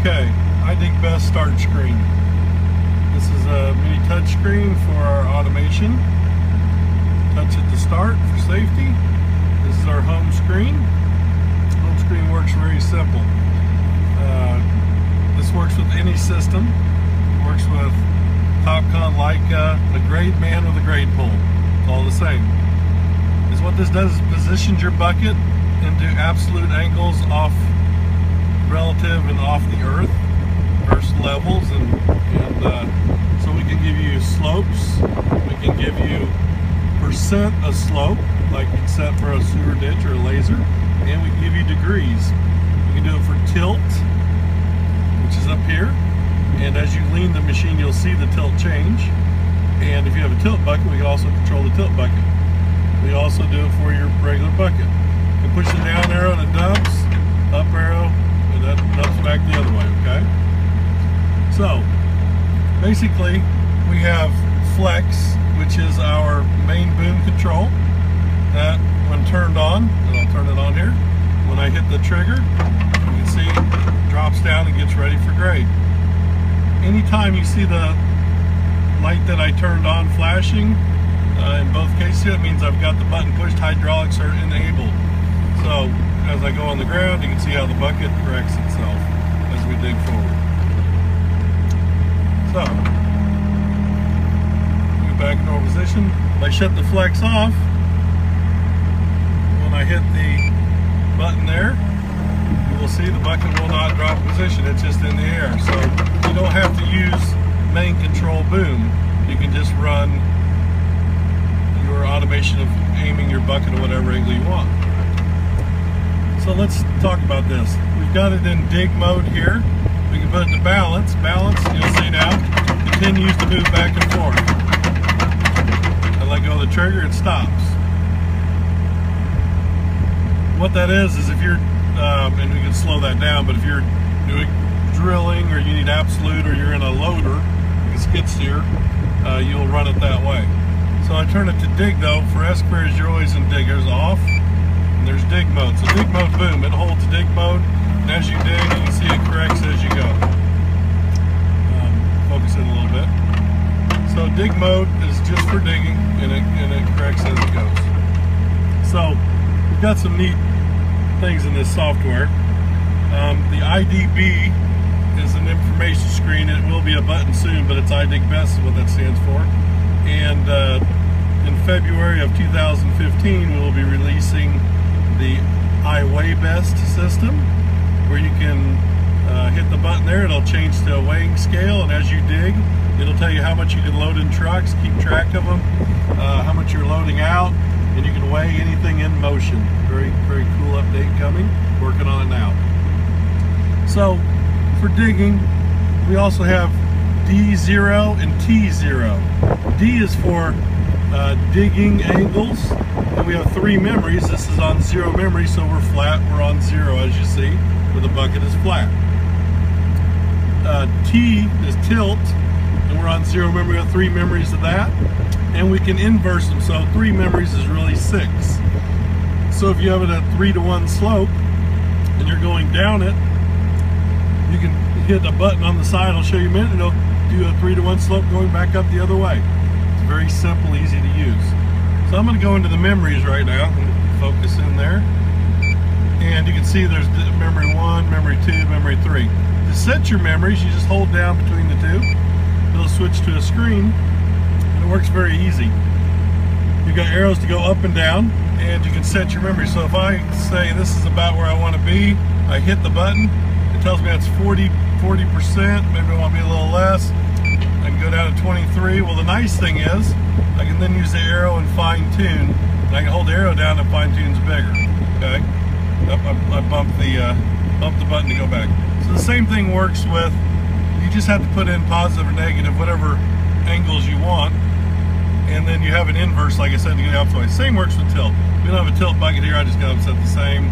Okay, IDIGBEST start screen. This is a mini touch screen for our automation. Touch it to start for safety. This is our home screen. Home screen works very simple. This works with any system. It works with Topcon, Leica, a grade man with a grade pole. It's all the same. What this does is positions your bucket into absolute angles off relative and off the earth versus levels, and so we can give you slopes, we can give you percent of slope like you'd set for a sewer ditch or a laser, and we can give you degrees. We can do it for tilt, which is up here, and as you lean the machine you'll see the tilt change, and if you have a tilt bucket we can also control the tilt bucket. We also do it for your regular bucket. You push the down arrow and it dumps, up arrow, and that dumps back the other way, okay? So, basically, we have flex, which is our main boom control. That, when turned on, and I'll turn it on here, when I hit the trigger, you can see it drops down and gets ready for grade. Anytime you see the light that I turned on flashing, in both cases, it means I've got the button pushed, hydraulics are enabled. So, as I go on the ground, you can see how the bucket corrects itself as we dig forward. So, go back in normal position. If I shut the flex off, when I hit the button there, you will see the bucket will not drop position, it's just in the air. So, you don't have to use main control boom. You can just run your automation of aiming your bucket at whatever angle you want. So let's talk about this. We've got it in dig mode here. We can put it to balance. Balance, you'll see now, continues to move back and forth. I let go of the trigger, it stops. What that is if you're, and we can slow that down, but if you're doing drilling or you need absolute or you're in a loader, like a skid steer, you'll run it that way. So I turn it to dig though. For S-queries, you're always in dig. There's off, and there's dig mode. So dig mode, boom, it holds dig mode, and as you dig, you can see it corrects as you go. Focus in a little bit. So dig mode is just for digging, and it corrects as it goes. So we've got some neat things in this software. The IDB is an information screen. It will be a button soon, but it's IDIGBEST is what that stands for. And in February of 2015, we will be releasing the IDIGBEST system, where you can hit the button there, it'll change to a weighing scale, and as you dig, it'll tell you how much you can load in trucks, keep track of them, how much you're loading out, and you can weigh anything in motion. Very, very cool update coming. Working on it now. So, for digging, we also have D0 and T0. D is for digging angles, and we have 3 memories. This is on 0 memory, so we're flat. We're on 0, as you see, where the bucket is flat. T is tilt, and we're on 0 memory. We have 3 memories of that, and we can inverse them. So 3 memories is really 6. So if you have it at 3-to-1 slope, and you're going down it, you can hit a button on the side. I'll show you in a minute. It'll do a 3-to-1 slope going back up the other way. It's very simple, easy to use. So I'm going to go into the memories right now and focus in there. And you can see there's memory 1, memory 2, memory 3. To set your memories, you just hold down between the 2. It'll switch to a screen, and it works very easy. You've got arrows to go up and down, and you can set your memory. So if I say this is about where I want to be, I hit the button. It tells me that's 40%, maybe I want to be a little less. I can go down to 23. Well, the nice thing is, I can then use the arrow and fine tune, and I can hold the arrow down and fine tune's bigger, okay? I bump the button to go back. So the same thing works with, you just have to put in positive or negative, whatever angles you want, and then you have an inverse, like I said, to get out the way. Same works with tilt. We don't have a tilt bucket here, I just got them set the same.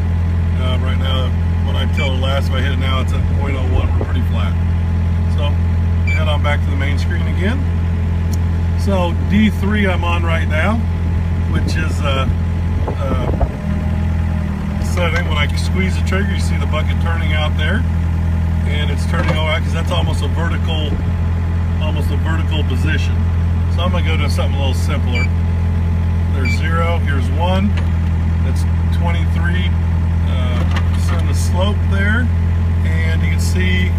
Right now, when I tilted last, if I hit it now, it's at 0.01, we're pretty flat. So, head on back to the main screen again. So, D3 I'm on right now, which is setting. When I squeeze the trigger, you see the bucket turning out there. and it's turning all right because that's almost a vertical position. So I'm gonna go to something a little simpler. There's 0, here's 1, that's 23% of slope there, and you can see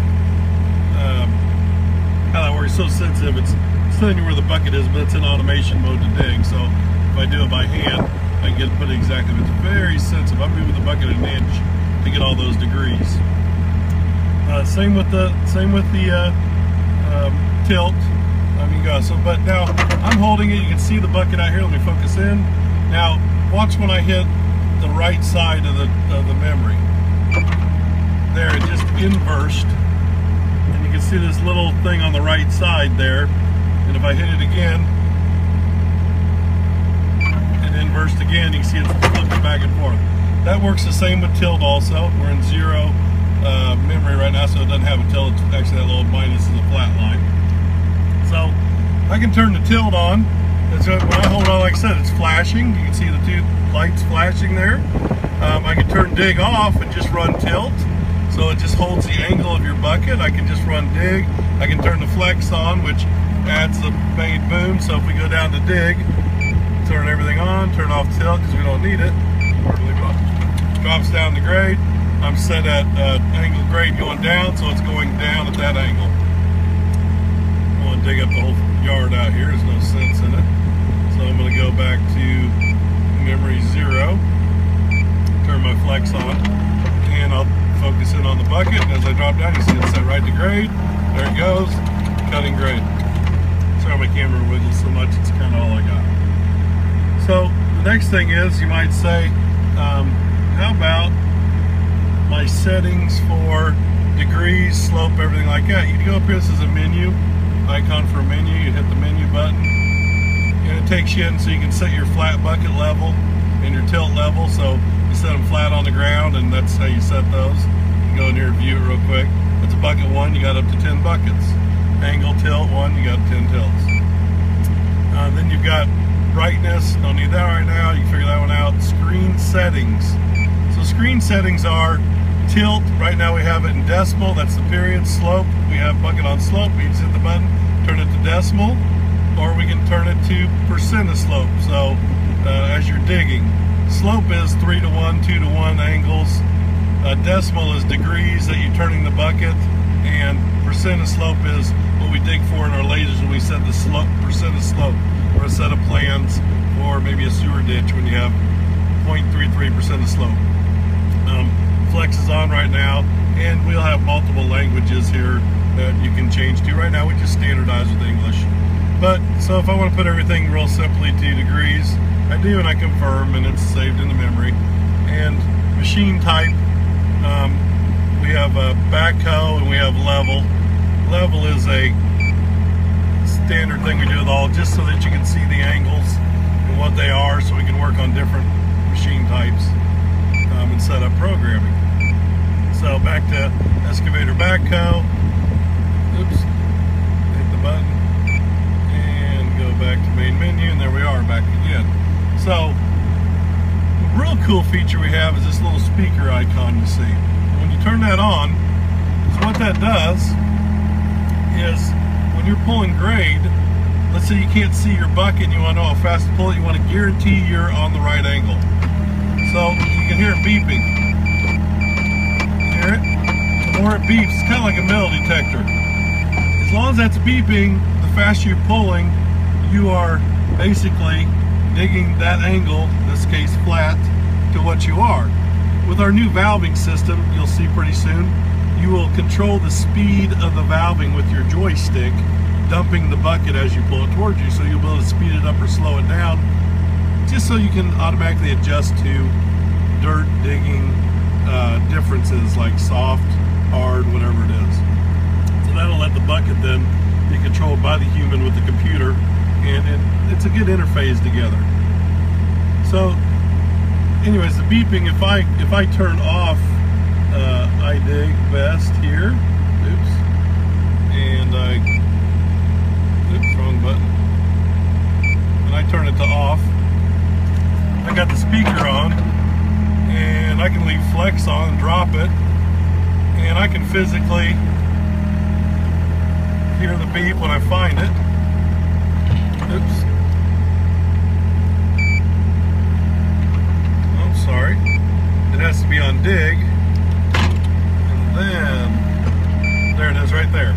how that works. It's so sensitive, it's telling you where the bucket is, but it's in automation mode to dig. So if I do it by hand, I can put it exactly. It's very sensitive. I'm moving the bucket an inch to get all those degrees. Same with the tilt. But now I'm holding it. You can see the bucket out here. Let me focus in. Now watch when I hit the right side of the memory. There, it just inversed, and you can see this little thing on the right side there. And if I hit it again and inversed again, you can see it's flipping back and forth. That works the same with tilt also. We're in 0 memory right now, so it doesn't have a tilt. It's actually that little minus is a flat line. So I can turn the tilt on. When I hold on, like I said, it's flashing. You can see the 2 lights flashing there. I can turn dig off and just run tilt. So it just holds the angle of your bucket. I can just run dig. I can turn the flex on, which adds the main boom. So if we go down to dig, turn everything on, turn off tilt because we don't need it. Drops down the grade. I'm set at angle grade going down, so it's going down at that angle. I want to dig up the whole yard out here. There's no sense in it. So I'm going to go back to memory 0, turn my flex on, and I'll focus in on the bucket. And as I drop down, you see it's set right to grade. There it goes, cutting grade. Sorry my camera wiggles so much, it's kind of all I got. So the next thing is, you might say, how about my settings for degrees, slope, everything like that? You can go up here, this is a menu, icon for a menu, you hit the menu button, and it takes you in so you can set your flat bucket level and your tilt level. So you set them flat on the ground, and that's how you set those. You can go in here and view it real quick. That's a bucket 1, you got up to 10 buckets. Angle tilt 1, you got 10 tilts. Then you've got brightness, don't need that right now, you can figure that one out. Screen settings. So screen settings are tilt, right now we have it in decimal, that's the period. Slope, we have bucket on slope, we just hit the button, turn it to decimal, or we can turn it to percent of slope. So as you're digging, slope is 3 to 1, 2 to 1 angles. Decimal is degrees that you're turning the bucket, and percent of slope is what we dig for in our lasers when we set the slope, percent of slope, or a set of plans for maybe a sewer ditch when you have 0.33% of slope. Flex is on right now, and we'll have multiple languages here that you can change to. Right now we just standardize with English. But so if I want to put everything real simply to degrees, I do, and I confirm, and it's saved in the memory. And machine type, we have a backhoe and we have level. Level is a standard thing we do with all, just so that you can see the angles and what they are, so we can work on different machine types and set up programming. So back to excavator backhoe. Oops, hit the button and go back to main menu, and there we are, back again. So a real cool feature we have is this little speaker icon you see. When you turn that on, so what that does is when you're pulling grade, let's say you can't see your bucket and you want to know how fast to pull it, you want to guarantee you're on the right angle. So you can hear it beeping. Hear it? The more it beeps, it's kind of like a metal detector. As long as that's beeping, the faster you're pulling, you are basically digging that angle, in this case flat, to what you are. With our new valving system, you'll see pretty soon, you will control the speed of the valving with your joystick, dumping the bucket as you pull it towards you, so you'll be able to speed it up or slow it down, just so you can automatically adjust to dirt digging differences like soft, hard, whatever it is. So that'll let the bucket then be controlled by the human with the computer, and it's a good interface together. So anyways, the beeping, if I turn off IDIGBEST here, oops, and oops, wrong button, and I turn it to off, I got the speaker on, and I can leave flex on and drop it, and I can physically hear the beep when I find it. Oops. Oh, sorry. It has to be on dig. And then, there it is right there.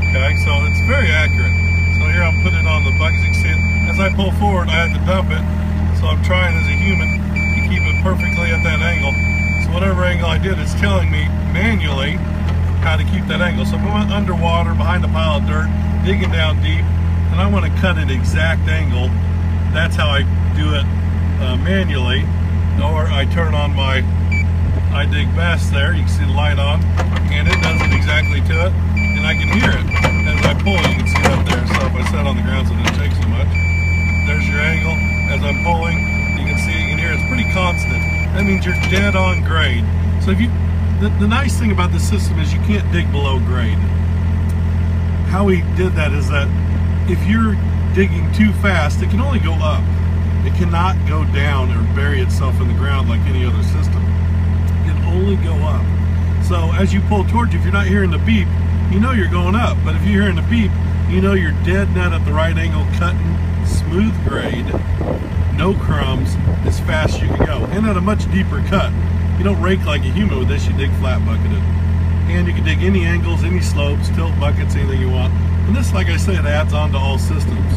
Okay, so it's very accurate. So here I'm putting it on the bucket. You can see it. As I pull forward, I have to dump it. So I'm trying as a human to keep it perfectly at that angle. So whatever angle I did, it's telling me manually how to keep that angle. So if I'm underwater, behind a pile of dirt, digging down deep, and I want to cut an exact angle, that's how I do it manually. Or I turn on my IDIGBEST there. You can see the light on, and it does it exactly to it. And I can hear it as I pull. You can see it up there. So if I set on the ground so it doesn't shake so much, there's your angle. As I'm pulling, you can see, you can hear it's pretty constant. That means you're dead on grade. So if you, the nice thing about this system is you can't dig below grade. How we did that is that if you're digging too fast, it can only go up. It cannot go down or bury itself in the ground like any other system. It can only go up. So as you pull towards you, if you're not hearing the beep, you know you're going up. But if you're hearing the beep, you know you're dead net at the right angle, cutting smooth grade, no crumbs, as fast as you can go, and at a much deeper cut. You don't rake like a human with this, you dig flat bucketed. And you can dig any angles, any slopes, tilt buckets, anything you want. And this, like I said, adds on to all systems.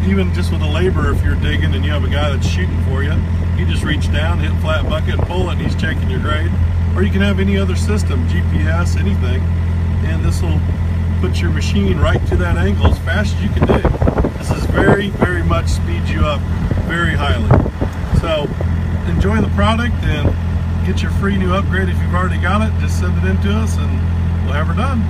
Even just with a laborer, if you're digging and you have a guy that's shooting for you, you just reach down, hit flat bucket, pull it, and he's checking your grade. Or you can have any other system, GPS, anything, and this will put your machine right to that angle as fast as you can dig. This is very, very much speeds you up very highly. So enjoy the product and get your free new upgrade. If you've already got it, just send it in to us and we'll have her done.